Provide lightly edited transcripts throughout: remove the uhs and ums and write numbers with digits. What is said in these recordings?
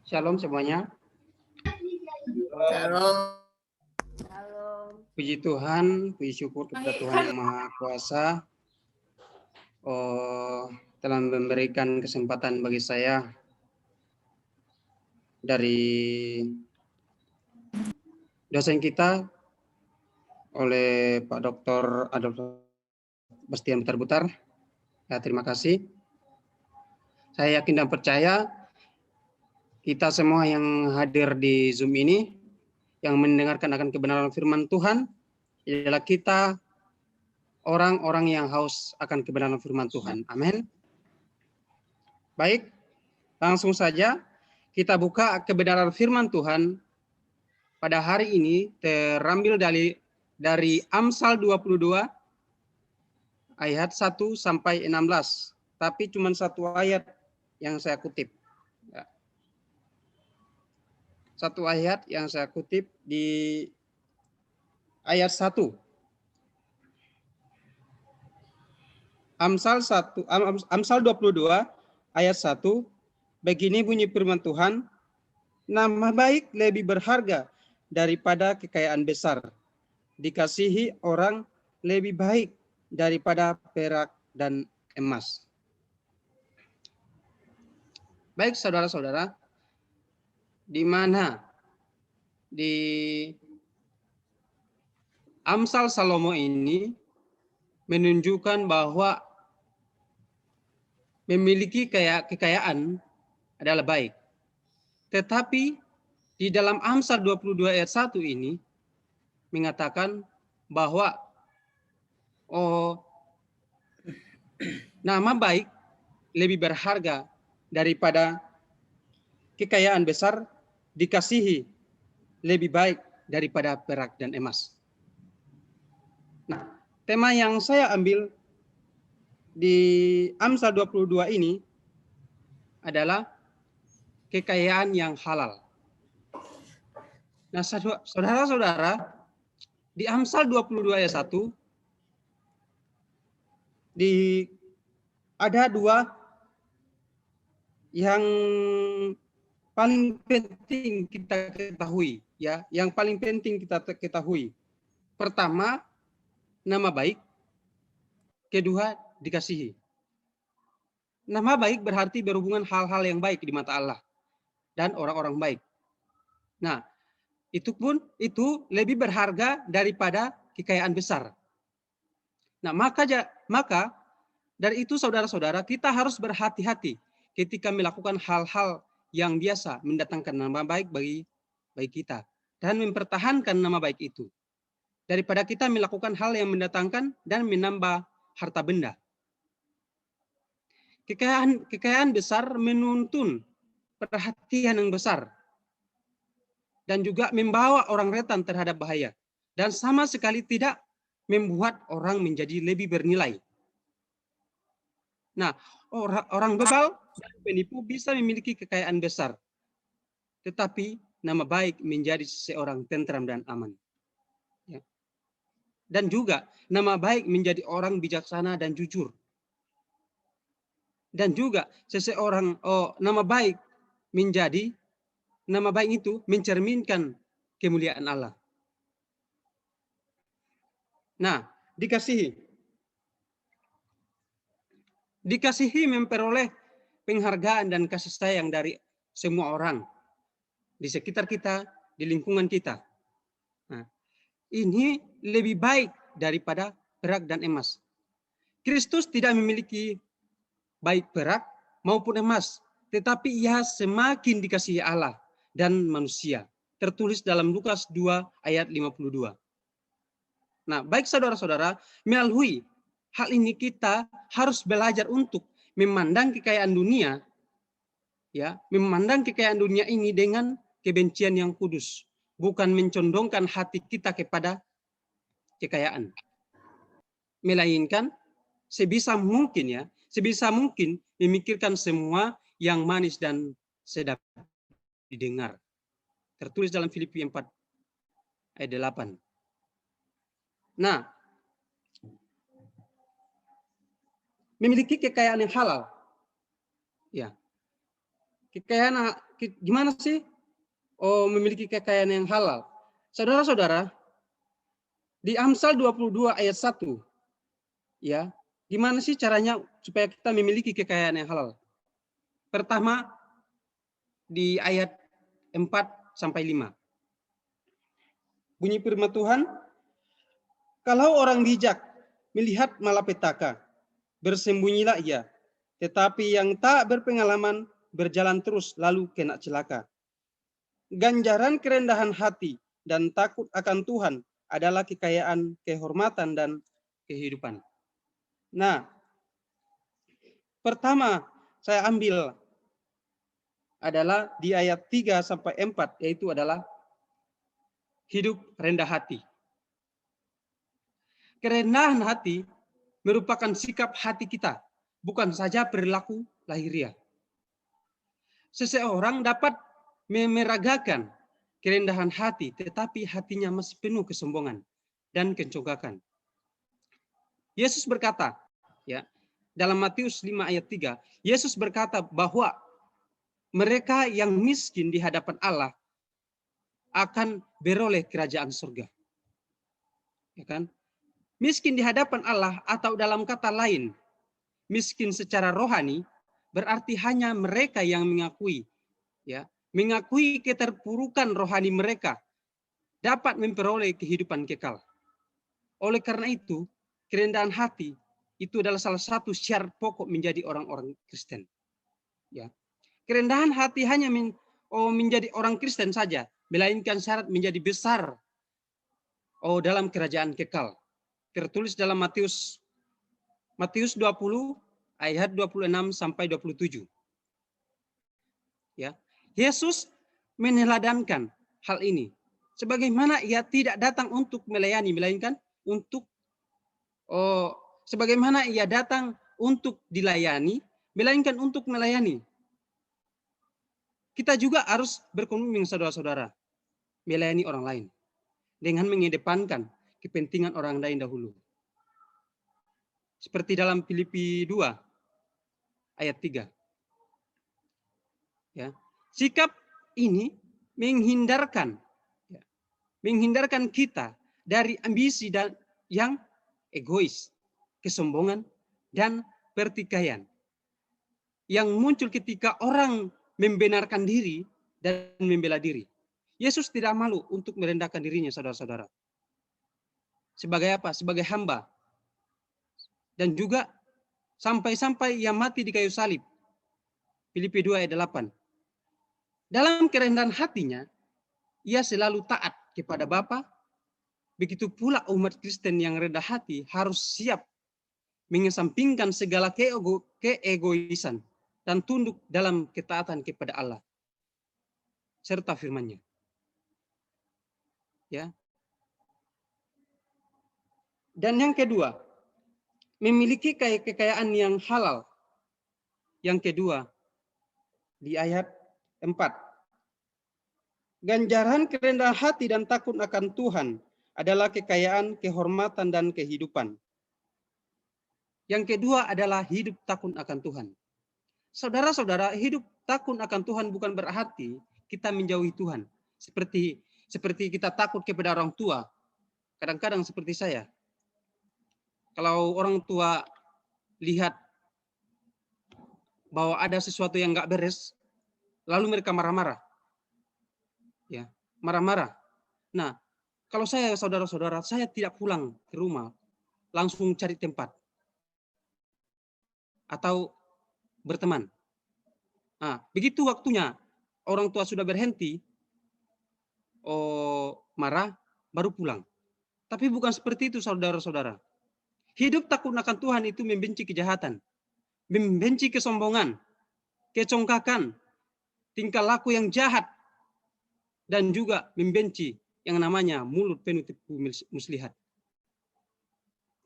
Shalom semuanya. Shalom. Puji Tuhan, puji syukur kepada Tuhan Yang Maha Kuasa telah memberikan kesempatan bagi saya dari dosen kita oleh Pak Dr. Adolf Bastian Butar-Butar. Ya, terima kasih. Saya yakin dan percaya kita semua yang hadir di Zoom ini, yang mendengarkan akan kebenaran firman Tuhan, adalah kita orang-orang yang haus akan kebenaran firman Tuhan. Amin. Baik, langsung saja kita buka kebenaran firman Tuhan pada hari ini terambil dari Amsal 22 ayat 1 sampai 16. Tapi cuma satu ayat yang saya kutip. Satu ayat yang saya kutip di ayat 1. Amsal 22 ayat 1. Begini bunyi firman Tuhan, nama baik lebih berharga daripada kekayaan besar. Dikasihi orang lebih baik daripada perak dan emas. Baik saudara-saudara, di mana di Amsal Salomo ini menunjukkan bahwa memiliki kekayaan adalah baik. Tetapi di dalam Amsal 22 ayat 1 ini mengatakan bahwa nama baik lebih berharga daripada kekayaan besar, dikasihi lebih baik daripada perak dan emas. Nah, tema yang saya ambil di Amsal 22 ini adalah kekayaan yang halal. Nah, saudara-saudara, di Amsal 22 ayat 1 ada dua yang paling penting kita ketahui, ya, yang paling penting kita ketahui. Pertama, nama baik. Kedua, dikasihi. Nama baik berarti berhubungan hal-hal yang baik di mata Allah dan orang-orang baik. Nah, itu lebih berharga daripada kekayaan besar. Nah, maka dari itu saudara-saudara, kita harus berhati-hati ketika melakukan hal-hal yang biasa mendatangkan nama baik bagi kita dan mempertahankan nama baik itu daripada kita melakukan hal yang mendatangkan dan menambah harta benda. Kekayaan besar menuntun perhatian yang besar dan juga membawa orang rentan terhadap bahaya dan sama sekali tidak membuat orang menjadi lebih bernilai. Nah, orang bebal dan penipu bisa memiliki kekayaan besar, tetapi nama baik menjadi seseorang tentram dan aman. Ya. Dan juga nama baik menjadi orang bijaksana dan jujur. Dan juga nama baik itu mencerminkan kemuliaan Allah. Nah, dikasihi memperoleh penghargaan dan kasih sayang dari semua orang di sekitar kita, di lingkungan kita. Nah, ini lebih baik daripada perak dan emas. Kristus tidak memiliki baik perak maupun emas, tetapi ia semakin dikasihi Allah dan manusia. Tertulis dalam Lukas 2 ayat 52. Nah, baik saudara-saudara, melalui hal ini kita harus belajar untuk memandang kekayaan dunia, ya, memandang kekayaan dunia ini dengan kebencian yang kudus, bukan mencondongkan hati kita kepada kekayaan, melainkan sebisa mungkin memikirkan semua yang manis dan sedap didengar. Tertulis dalam Filipi 4 ayat 8. Nah, memiliki kekayaan yang halal. Ya. gimana sih memiliki kekayaan yang halal? Saudara-saudara, di Amsal 22 ayat 1, ya, gimana sih caranya supaya kita memiliki kekayaan yang halal? Pertama, di ayat 4 sampai 5. Bunyi firman Tuhan, kalau orang bijak melihat malapetaka, bersembunyilah ia. Tetapi yang tak berpengalaman berjalan terus lalu kena celaka. Ganjaran kerendahan hati dan takut akan Tuhan adalah kekayaan, kehormatan, dan kehidupan. Nah, pertama saya ambil adalah di ayat 3 sampai 4, yaitu adalah hidup rendah hati. Kerendahan hati merupakan sikap hati kita, bukan saja perilaku lahiriah. Seseorang dapat memeragakan kerendahan hati, tetapi hatinya masih penuh kesombongan dan kecogakan. Yesus berkata, ya, dalam Matius 5 ayat 3, Yesus berkata bahwa mereka yang miskin di hadapan Allah akan beroleh kerajaan surga. Ya kan? Miskin di hadapan Allah, atau dalam kata lain, miskin secara rohani, berarti hanya mereka yang mengakui, ya, mengakui keterpurukan rohani mereka dapat memperoleh kehidupan kekal. Oleh karena itu, kerendahan hati itu adalah salah satu syarat pokok menjadi orang-orang Kristen. Ya, kerendahan hati hanya menjadi orang Kristen saja, melainkan syarat menjadi besar dalam kerajaan kekal. Tertulis dalam Matius 20 ayat 26 sampai 27. Ya. Yesus meneladankan hal ini. Sebagaimana ia tidak datang untuk melayani, melainkan untuk sebagaimana ia datang untuk dilayani, melainkan untuk melayani. Kita juga harus berkomitmen, saudara-saudara, melayani orang lain dengan mengedepankan kepentingan orang lain dahulu. Seperti dalam Filipi 2 ayat 3. Ya. Sikap ini menghindarkan kita dari ambisi dan yang egois, kesombongan, dan pertikaian yang muncul ketika orang membenarkan diri dan membela diri. Yesus tidak malu untuk merendahkan dirinya, saudara-saudara. Sebagai apa? Sebagai hamba. Dan juga sampai-sampai ia mati di kayu salib. Filipi 2 ayat 8. Dalam kerendahan hatinya, ia selalu taat kepada Bapa. Begitu pula umat Kristen yang rendah hati harus siap mengesampingkan segala keegoisan dan tunduk dalam ketaatan kepada Allah serta firman-Nya. Ya. Dan yang kedua, memiliki kekayaan yang halal. Yang kedua, di ayat 4. Ganjaran kerendahan hati dan takut akan Tuhan adalah kekayaan, kehormatan, dan kehidupan. Yang kedua adalah hidup takut akan Tuhan. Saudara-saudara, hidup takut akan Tuhan bukan berarti kita menjauhi Tuhan. Seperti kita takut kepada orang tua. Kadang-kadang seperti saya. Kalau orang tua lihat bahwa ada sesuatu yang nggak beres, lalu mereka marah-marah. Ya, marah-marah. Nah, kalau saya, saudara-saudara, saya tidak pulang ke rumah, langsung cari tempat atau berteman. Nah, begitu waktunya orang tua sudah berhenti marah, baru pulang. Tapi bukan seperti itu, saudara-saudara. Hidup takut akan Tuhan itu membenci kejahatan, membenci kesombongan, kecongkakan, tingkah laku yang jahat, dan juga membenci yang namanya mulut penuh tipu muslihat.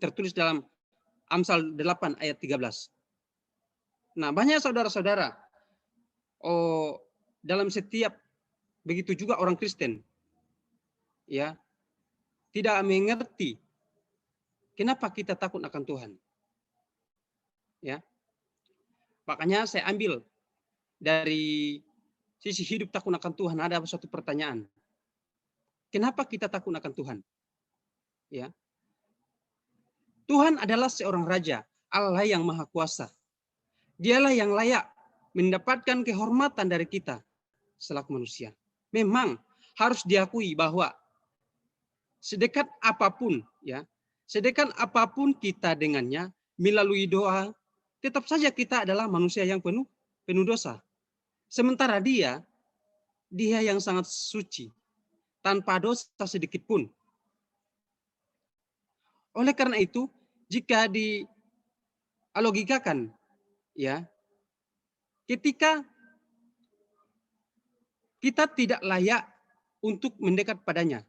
Tertulis dalam Amsal 8 ayat 13. Nah, banyak saudara-saudara dalam setiap, begitu juga orang Kristen, ya, tidak mengerti kenapa kita takut akan Tuhan. Ya. Makanya saya ambil dari sisi hidup takut akan Tuhan, ada suatu pertanyaan. Kenapa kita takut akan Tuhan? Ya. Tuhan adalah seorang raja, Allah yang maha kuasa. Dialah yang layak mendapatkan kehormatan dari kita selaku manusia. Memang harus diakui bahwa sedekat apapun kita dengannya melalui doa, tetap saja kita adalah manusia yang penuh dosa. Sementara dia yang sangat suci, tanpa dosa sedikit pun. Oleh karena itu, jika dialogikakan, ya, ketika kita tidak layak untuk mendekat padanya,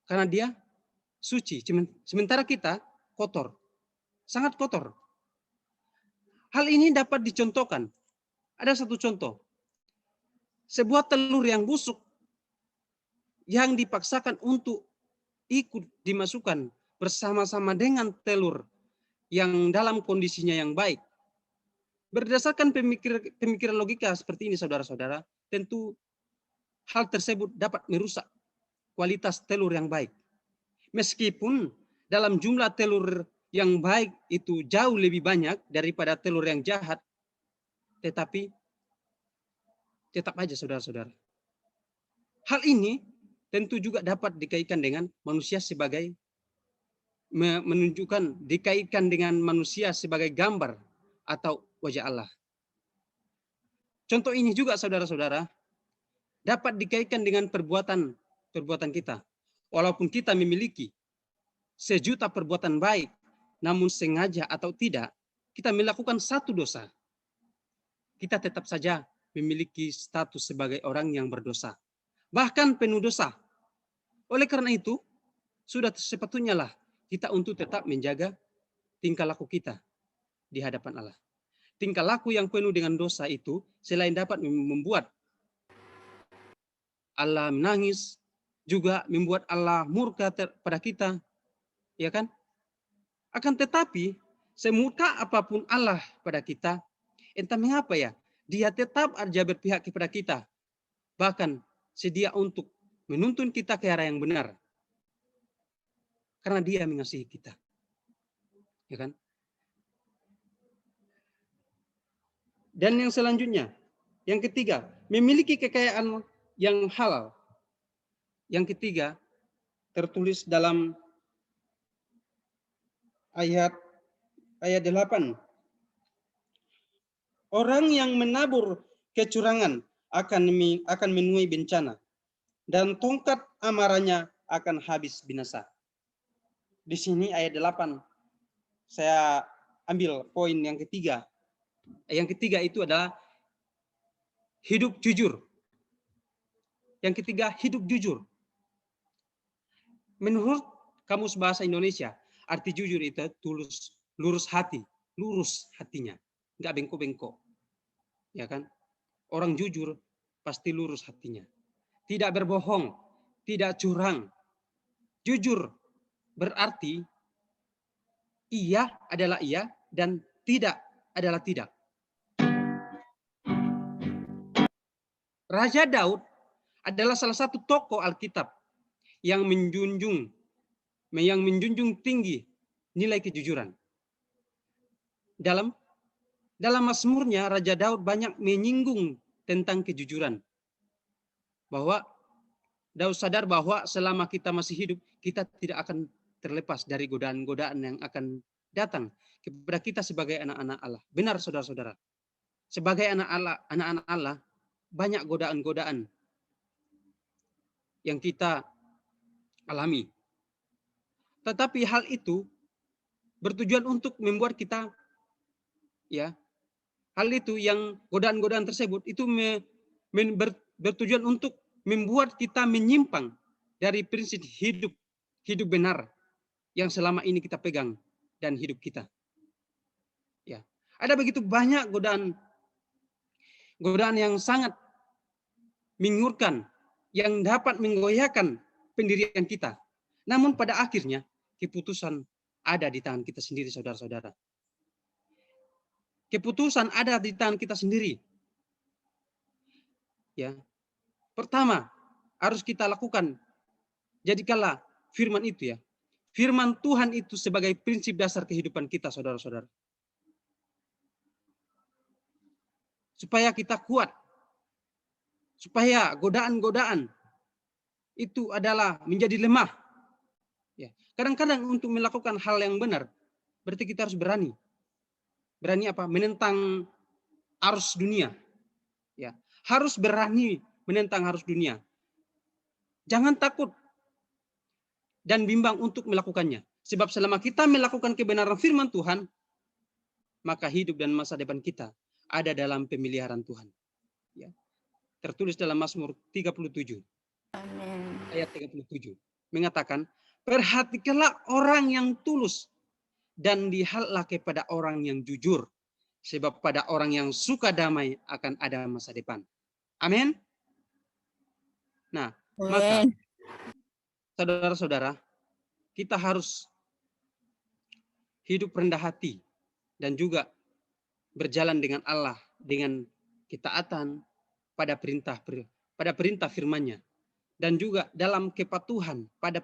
karena dia suci, sementara kita kotor, sangat kotor. Hal ini dapat dicontohkan. Ada satu contoh. Sebuah telur yang busuk yang dipaksakan untuk ikut dimasukkan bersama-sama dengan telur yang dalam kondisinya yang baik. Berdasarkan pemikiran logika seperti ini, saudara-saudara, tentu hal tersebut dapat merusak kualitas telur yang baik. Meskipun dalam jumlah telur yang baik itu jauh lebih banyak daripada telur yang jahat, tetapi tetap aja, saudara-saudara, hal ini tentu juga dapat dikaitkan dengan manusia sebagai dikaitkan dengan manusia sebagai gambar atau wajah Allah. Contoh ini juga, saudara-saudara, dapat dikaitkan dengan perbuatan kita. Walaupun kita memiliki sejuta perbuatan baik, namun sengaja atau tidak, kita melakukan satu dosa, kita tetap saja memiliki status sebagai orang yang berdosa, bahkan penuh dosa. Oleh karena itu, sudah sepatutnya lah kita untuk tetap menjaga tingkah laku kita di hadapan Allah. Tingkah laku yang penuh dengan dosa itu selain dapat membuat Allah menangis, juga membuat Allah murka pada kita, ya kan? Akan tetapi, semurka apapun Allah pada kita, entah mengapa ya, dia tetap aja berpihak kepada kita. Bahkan sedia untuk menuntun kita ke arah yang benar. Karena dia mengasihi kita. Ya kan? Dan yang selanjutnya, yang ketiga, memiliki kekayaan yang halal. Yang ketiga, tertulis dalam ayat 8. Orang yang menabur kecurangan akan menuai bencana, dan tongkat amarahnya akan habis binasa. Di sini ayat 8, saya ambil poin yang ketiga. Yang ketiga itu adalah hidup jujur. Yang ketiga, hidup jujur. Menurut Kamus Bahasa Indonesia, arti jujur itu tulus, lurus hatinya, nggak bengkok-bengkok, ya kan? Orang jujur pasti lurus hatinya, tidak berbohong, tidak curang. Jujur berarti iya adalah iya dan tidak adalah tidak. Raja Daud adalah salah satu tokoh Alkitab yang menjunjung tinggi nilai kejujuran. Dalam Mazmurnya, Raja Daud banyak menyinggung tentang kejujuran. Bahwa Daud sadar bahwa selama kita masih hidup, kita tidak akan terlepas dari godaan-godaan yang akan datang kepada kita sebagai anak-anak Allah. Benar, saudara-saudara. Sebagai anak-anak Allah, banyak godaan-godaan yang kita alami. Tetapi hal itu bertujuan untuk membuat kita, ya, hal itu yang godaan-godaan tersebut itu bertujuan untuk membuat kita menyimpang dari prinsip hidup benar yang selama ini kita pegang dan hidup kita. Ya, ada begitu banyak godaan yang sangat menggiurkan yang dapat menggoyahkan pendirian kita. Namun pada akhirnya keputusan ada di tangan kita sendiri, saudara-saudara. Keputusan ada di tangan kita sendiri. Ya. Pertama, harus kita lakukan. Jadikanlah firman itu ya. Firman Tuhan itu sebagai prinsip dasar kehidupan kita, saudara-saudara. Supaya kita kuat. Supaya godaan-godaan itu adalah menjadi lemah. Ya. Kadang-kadang untuk melakukan hal yang benar, berarti kita harus berani. Berani apa? Menentang arus dunia. Ya. Harus berani menentang arus dunia. Jangan takut dan bimbang untuk melakukannya. Sebab selama kita melakukan kebenaran firman Tuhan, maka hidup dan masa depan kita ada dalam pemeliharaan Tuhan. Ya. Tertulis dalam Mazmur 37. Amin. Ayat 37. Mengatakan, perhatikanlah orang yang tulus dan lihatlah kepada orang yang jujur. Sebab pada orang yang suka damai akan ada masa depan. Amin. Nah, maka saudara-saudara, kita harus hidup rendah hati dan juga berjalan dengan Allah dengan ketaatan pada perintah firman-Nya dan juga dalam kepatuhan pada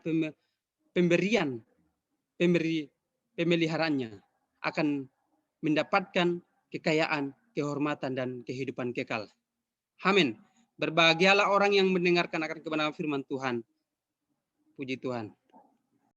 pemeliharaannya akan mendapatkan kekayaan, kehormatan dan kehidupan kekal. Amin. Berbahagialah orang yang mendengarkan akan kebenaran firman Tuhan. Puji Tuhan.